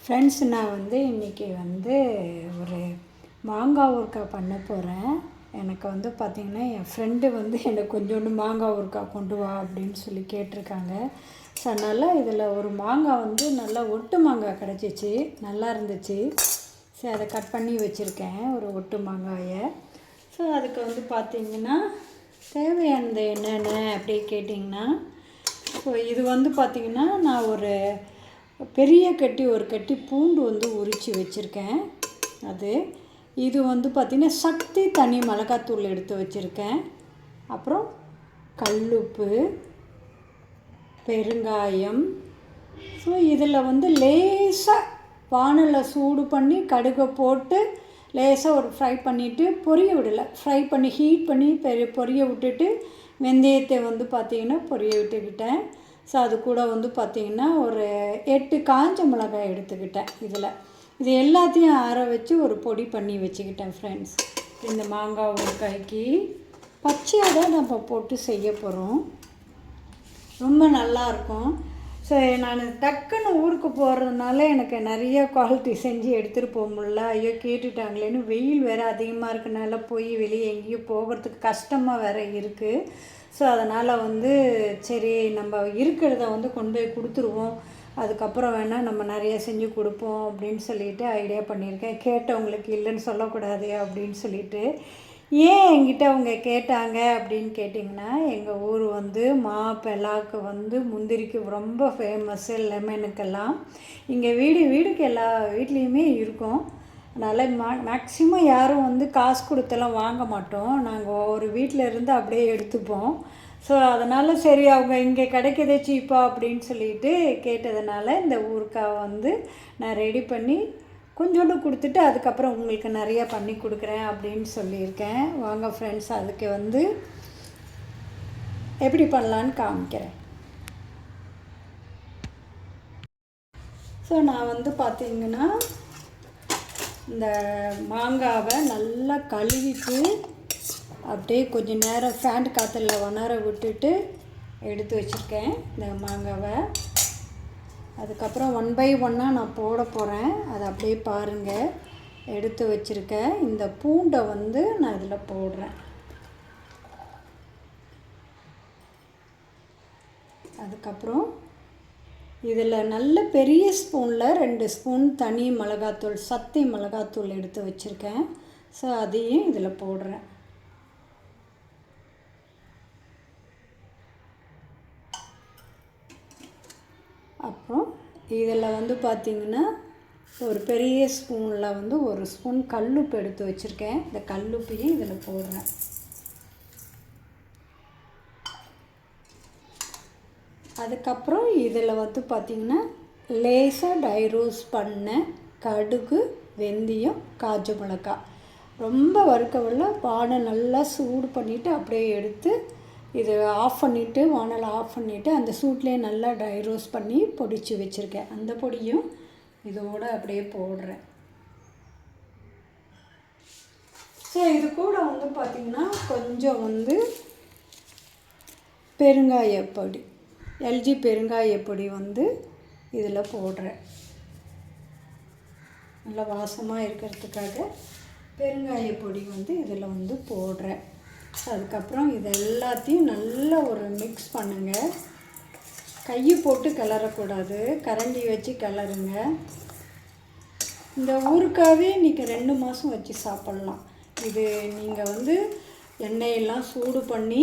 Friends, நான் இன்றைக்கி ஒரு மாங்காய் ஊறுகாய் பண்ண போகிறேன். எனக்கு பார்த்திங்கன்னா என் ஃப்ரெண்டு எனக்கு கொஞ்சோண்டு மாங்காய் ஊறுகாய் கொண்டு வா அப்படின்னு சொல்லி கேட்டிருக்காங்க. ஸோ அதனால் இதில் ஒரு மாங்காய் நல்லா ஒட்டு மாங்காய் கிடச்சிச்சு, நல்லா இருந்துச்சு. ஸோ அதை கட் பண்ணி வச்சுருக்கேன், ஒரு ஒட்டு மாங்காயை. ஸோ அதுக்கு பார்த்திங்கன்னா தேவையானது என்னென்ன அப்படி கேட்டிங்கன்னா, ஸோ இது பார்த்திங்கன்னா நான் ஒரு பெரிய ஒரு கட்டி பூண்டு உரித்து வச்சுருக்கேன். இது பார்த்திங்கன்னா சக்தி தனி மிளகாத்தூள் எடுத்து வச்சுருக்கேன். அப்புறம் கல்லுப்பு, பெருங்காயம். ஸோ இதில் லேசாக வானலில் சூடு பண்ணி கடுகை போட்டு லேசாக ஒரு ஃப்ரை பண்ணிவிட்டு பொரிய விடலை, ஃப்ரை பண்ணி ஹீட் பண்ணி பொரிய விட்டுட்டு வெந்தயத்தை பார்த்திங்கன்னா பொரிய விட்டுக்கிட்டேன். ஸோ அது கூட பார்த்திங்கன்னா ஒரு 8 காஞ்ச மிளகாய் எடுத்துக்கிட்டேன். இது எல்லாத்தையும் ஆற வச்சு ஒரு பொடி பண்ணி வச்சுக்கிட்டேன். ஃப்ரெண்ட்ஸ், இந்த மாங்காய் ஊறுகாய்க்கு பச்சையாக தான் நம்ம போட்டு செய்ய போகிறோம், ரொம்ப நல்லாயிருக்கும். ஸோ நான் டக்குன்னு ஊருக்கு போகிறதுனால எனக்கு நிறைய குவாலிட்டி செஞ்சு எடுத்துகிட்டு போக முடியல. ஐயோ கேட்டுட்டாங்களேன்னு, வெயில் வேறு அதிகமாக இருக்கனால போய் வெளியே எங்கேயும் போகிறதுக்கு கஷ்டமாக வேறு இருக்குது. ஸோ அதனால் சரி நம்ம இருக்கிறத கொண்டு போய் கொடுத்துருவோம், அதுக்கப்புறம் வேணால் நம்ம நிறைய செஞ்சு கொடுப்போம் அப்படின்னு சொல்லிட்டு ஐடியா பண்ணியிருக்கேன். கேட்டவங்களுக்கு இல்லைன்னு சொல்லக்கூடாது அப்படின்னு சொல்லிட்டு. ஏன் என்கிட்ட அவங்க கேட்டாங்க அப்படின்னு கேட்டிங்கன்னா, எங்கள் ஊர் மாப்பெலாக்கு முந்திரிக்கு ரொம்ப ஃபேமஸ்ஸு, லெமனுக்கெல்லாம். இங்கே வீடுக்கு எல்லா வீட்லேயுமே இருக்கும். அதனால் மேக்ஸிமம் யாரும் காசு கொடுத்தெல்லாம் வாங்க மாட்டோம், நாங்கள் ஒரு வீட்டில் இருந்து அப்படியே எடுத்துப்போம். ஸோ அதனால் சரி அவங்க இங்கே கிடைக்கிதே சீப்பாக அப்படின்னு சொல்லிட்டு கேட்டதுனால இந்த ஊறுகாய் நான் ரெடி பண்ணி கொஞ்சோண்டு கொடுத்துட்டு அதுக்கப்புறம் உங்களுக்கு நிறையா பண்ணி கொடுக்குறேன் அப்படின்னு சொல்லியிருக்கேன். வாங்க ஃப்ரெண்ட்ஸ், அதுக்கு எப்படி பண்ணலான்னு காமிக்கிறேன். ஸோ நான் பார்த்திங்கன்னா இந்த மாங்காவை நல்லா கழுவிட்டு அப்படியே கொஞ்சம் நேரம் ஃபேன் காற்றுல வணர விட்டுட்டு எடுத்து வச்சுருக்கேன் இந்த மாங்காவை. அதுக்கப்புறம் 1 by 1 நான் போட போகிறேன், அதை அப்படியே பாருங்கள். எடுத்து வச்சுருக்கேன் இந்த பூண்டை நான் இதில் போடுறேன். அதுக்கப்புறம் இதில் நல்ல பெரிய ஸ்பூனில் 2 ஸ்பூன் தனி மிளகாத்தூள், சக்தி மிளகாத்தூள் எடுத்து வச்சுருக்கேன். ஸோ அதையும் இதில் போடுறேன். அப்புறம் இதில் பார்த்திங்கன்னா ஒரு பெரிய ஸ்பூனில் 1 ஸ்பூன் கல்லுப்பு எடுத்து வச்சுருக்கேன். இந்த கல்லுப்பையும் இதில் போடுறேன். அதுக்கப்புறம் இதில் பார்த்திங்கன்னா லேசாக ட்ரை ரோஸ்ட் பண்ண கடுகு, வெந்தயம், காஞ்ச மிளகாய் ரொம்ப வறுக்கவில்லை, வானல் நல்லா சூடு பண்ணிவிட்டு அப்படியே எடுத்து இது ஆஃப் பண்ணிவிட்டு, வானல் ஆஃப் பண்ணிவிட்டு அந்த சூட்லேயே நல்லா ட்ரை ரோஸ்ட் பண்ணி பொடிச்சு வச்சுருக்கேன். அந்த பொடியும் இதோடு அப்படியே போடுறேன். ஸோ இது கூட பார்த்திங்கன்னா கொஞ்சம் பெருங்காயப்பொடி, LG பெருங்காயப்பொடி இதில் போடுறேன். நல்லா வாசமாக இருக்கிறதுக்காக பெருங்காயப்பொடி இதில் போடுறேன். அதுக்கப்புறம் இது எல்லாத்தையும் நல்லா ஒரு மிக்ஸ் பண்ணுங்கள். கையை போட்டு கிளறக்கூடாது, கரண்டி வச்சு கிளறுங்க. இந்த ஊறுகாவே இன்றைக்கி 2 மாதம் வச்சு சாப்பிட்லாம். இது நீங்கள் எண்ணெயெல்லாம் சூடு பண்ணி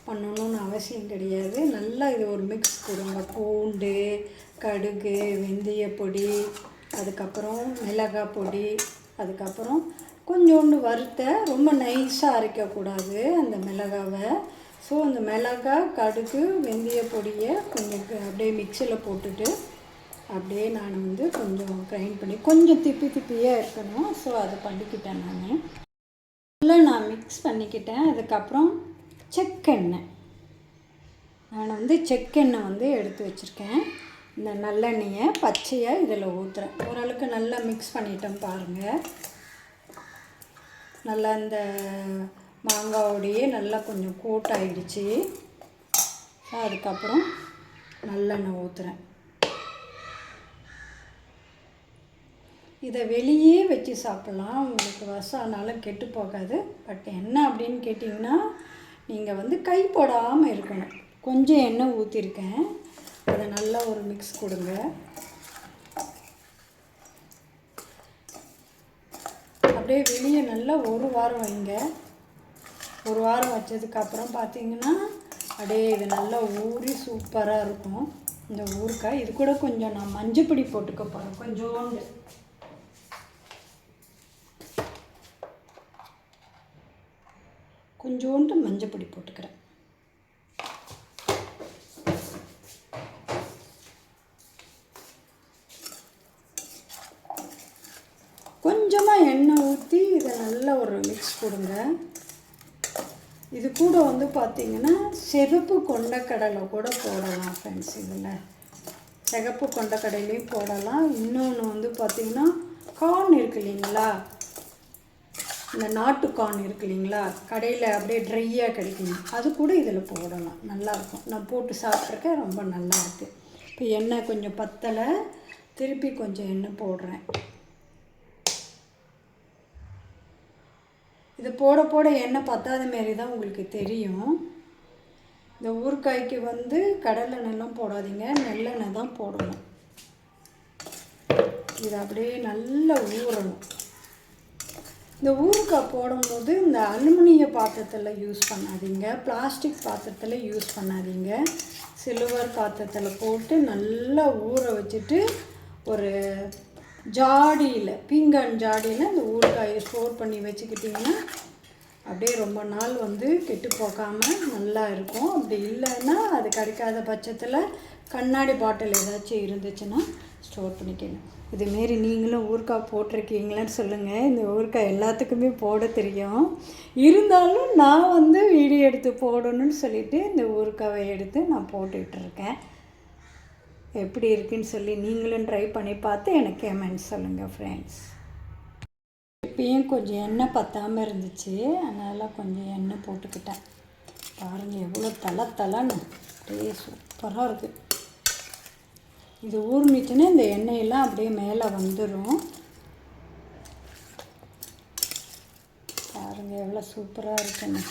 பண்ணணும்னு அவசியம் கிடையாது. நல்லா இது ஒரு மிக்ஸ் கொடுங்க. பூண்டு, கடுகு, வெந்தயப்பொடி, அதுக்கப்புறம் மிளகாய் பொடி, அதுக்கப்புறம் கொஞ்சோண்டு வறுத்த, ரொம்ப நைஸாக அரைக்கக்கூடாது அந்த மிளகாவை. ஸோ அந்த மிளகாய், கடுகு, வெந்தய பொடியை கொஞ்சம் அப்படியே மிக்சியில் போட்டுட்டு அப்படியே நான் கொஞ்சம் கிரைண்ட் பண்ணி கொஞ்சம் திப்பியாக இருக்கணும். ஸோ அதை பண்ணிக்கிட்டேன். நான் மிக்ஸ் பண்ணிக்கிட்டேன். அதுக்கப்புறம் செக்கெண்ணெய், நான் செக்கெண்ணெய் எடுத்து வச்சுருக்கேன். இந்த நல்லெண்ணெயை பச்சையாக இதில் ஊற்றுறேன். ஓரளவுக்கு நல்லா மிக்ஸ் பண்ணிட்டேன் பாருங்கள். நல்லா இந்த மாங்காயோடையே நல்லா கொஞ்சம் கோட்டாயிடுச்சு. அதுக்கப்புறம் நல்லெண்ணெய் ஊற்றுறேன். இதை வெளியே வச்சு சாப்பிட்லாம், உங்களுக்கு வருஷம் ஆனாலும் கெட்டு போகாது. பட் என்ன அப்படின்னு கேட்டிங்கன்னா, நீங்கள் வந்து கை போடாமல் இருக்கணும். கொஞ்சம் எண்ணெய் ஊற்றிருக்கேன், அதை நல்லா ஒரு மிக்ஸ் கொடுங்க. அப்படியே வெளியே நல்லா ஒரு வாரம் வைங்க. ஒரு வாரம் வச்சதுக்கப்புறம் பார்த்தீங்கன்னா அப்படியே இது நல்லா ஊறி சூப்பராக இருக்கும் இந்த ஊறுகாய். இது கூட கொஞ்சம் நான் மஞ்சப்பொடி போட்டுக்க போகிறேன், கொஞ்சோண்டு மஞ்சப்பொடி போட்டுக்கிறேன். கொஞ்சமாக எண்ணெய் ஊற்றி இதை நல்லா ஒரு மிக்ஸ் கொடுங்க. இது கூட வந்து பார்த்திங்கன்னா சிவப்பு கொண்டக்கடலை கூட போடலாம் ஃப்ரெண்ட்ஸ். இதில் சிகப்பு கொண்டக்கடலையும் போடலாம். இன்னொன்று வந்து பார்த்திங்கன்னா கார்ன் இருக்கு இல்லைங்களா, இந்த நாட்டு கார்ன் இருக்கு இல்லைங்களா, கடையில் அப்படியே ட்ரையாக கிடைக்கும், அது கூட இதில் போடலாம், நல்லாயிருக்கும். நான் போட்டு சாப்பிட்ருக்கேன், ரொம்ப நல்லாயிருக்கு. இப்போ எண்ணெய் கொஞ்சம் பத்தலை, திருப்பி கொஞ்சம் எண்ணெய் போடுறேன். இது போட போட எண்ணெய் பத்தாத மாரி தான் உங்களுக்கு தெரியும். இந்த ஊறுகாய்க்கு வந்து கடலெண்ணெய்லாம் போடாதீங்க, நல்லெண்ணெய் தான் போடணும். இது அப்படியே நல்லா ஊறணும். இந்த ஊறுகாய் போடும்போது இந்த அலுமினிய பாத்திரத்தில் யூஸ் பண்ணாதீங்க, பிளாஸ்டிக் பாத்திரத்தில் யூஸ் பண்ணாதீங்க. சில்வர் பாத்திரத்தில் போட்டு நல்லா ஊற வச்சுட்டு ஒரு ஜாடியில், பீங்கான் ஜாடியில் இந்த ஊறுகாயை ஸ்டோர் பண்ணி வச்சுக்கிட்டிங்கன்னா அப்படியே ரொம்ப நாள் வந்து கெட்டு போகாமல் நல்லா இருக்கும். அப்படி இல்லைன்னா அது கிடைக்காத பட்சத்தில் கண்ணாடி பாட்டில் ஏதாச்சும் இருந்துச்சுன்னா ஸ்டோர் பண்ணிக்கணும். இதுமாரி நீங்களும் ஊறுகாய் போட்டிருக்கீங்களான்னு சொல்லுங்கள். இந்த ஊறுகாய் எல்லாத்துக்குமே போட தெரியும், இருந்தாலும் நான் வந்து வீடியோ எடுத்து போடணும்னு சொல்லிவிட்டு இந்த ஊறுகாயை எடுத்து நான் போட்டுக்கிட்டுருக்கேன். எப்படி இருக்குன்னு சொல்லி நீங்களும் ட்ரை பண்ணி பார்த்து எனக்கு கமெண்ட் சொல்லுங்கள் ஃப்ரெண்ட்ஸ். இப்பயும் கொஞ்சம் எண்ணெய் பற்றாமல் இருந்துச்சு, அதனால் கொஞ்சம் எண்ணெய் போட்டுக்கிட்டேன். பாருங்கள் எவ்வளோ தலன்னு அப்படியே சூப்பராக இருக்குது. இது ஊறினுச்சுன்னா இந்த எண்ணெயெல்லாம் அப்படியே மேலே வந்துடும். பாருங்கள் எவ்வளோ சூப்பராக இருக்குன்னு.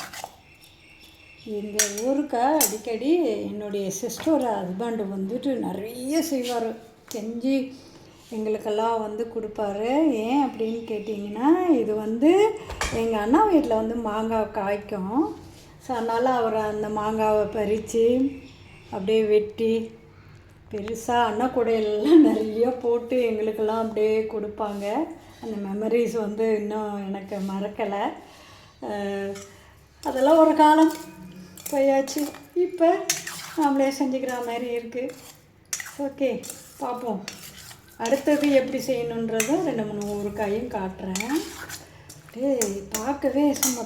இந்த ஊறுகாய் அடிக்கடி என்னுடைய சிஸ்டரோட ஹஸ்பண்டு வந்துட்டு நிறைய செய்வார், செஞ்சு எங்களுக்கெல்லாம் வந்து கொடுப்பாரு. ஏன் அப்படின்னு கேட்டிங்கன்னா, இது வந்து எங்கள் அண்ணா வீட்டில் வந்து மாங்காய் காய்க்கும். ஸோ அதனால் அவர் அந்த மாங்காவை பறித்து அப்படியே வெட்டி பெருசாக அன்னக்கூடையெல்லாம் நிறைய போட்டு எங்களுக்கெல்லாம் அப்படியே கொடுப்பாங்க. அந்த மெமரிஸ் வந்து இன்னும் எனக்கு மறக்கலை. அதெல்லாம் ஒரு காலம் போயாச்சு, இப்போ நம்மளே செஞ்சுக்கிற மாதிரி இருக்குது. ஓகே, பார்ப்போம் அடுத்தது எப்படி செய்யணுன்றதை 2-3 ஊறுகாயும் காட்டுறேன். பார்க்கவே சும்மா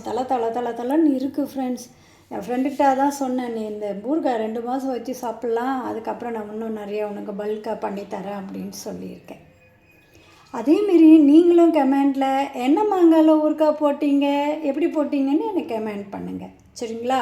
தலன்னு இருக்குது ஃப்ரெண்ட்ஸ். என் ஃப்ரெண்டுக்கிட்ட தான் சொன்னேன், நீ இந்த ஊறுகாய் 2 மாதம் வச்சு சாப்பிட்லாம், அதுக்கப்புறம் நான் இன்னும் நிறையா உனக்கு பல்காக பண்ணித்தரேன் அப்படின்னு சொல்லியிருக்கேன். அதேமாரி நீங்களும் கமெண்டில் என்ன மாங்காயில் ஊறுகாய் போட்டிங்க, எப்படி போட்டிங்கன்னு எனக்கு கமெண்ட் பண்ணுங்கள், சரிங்களா?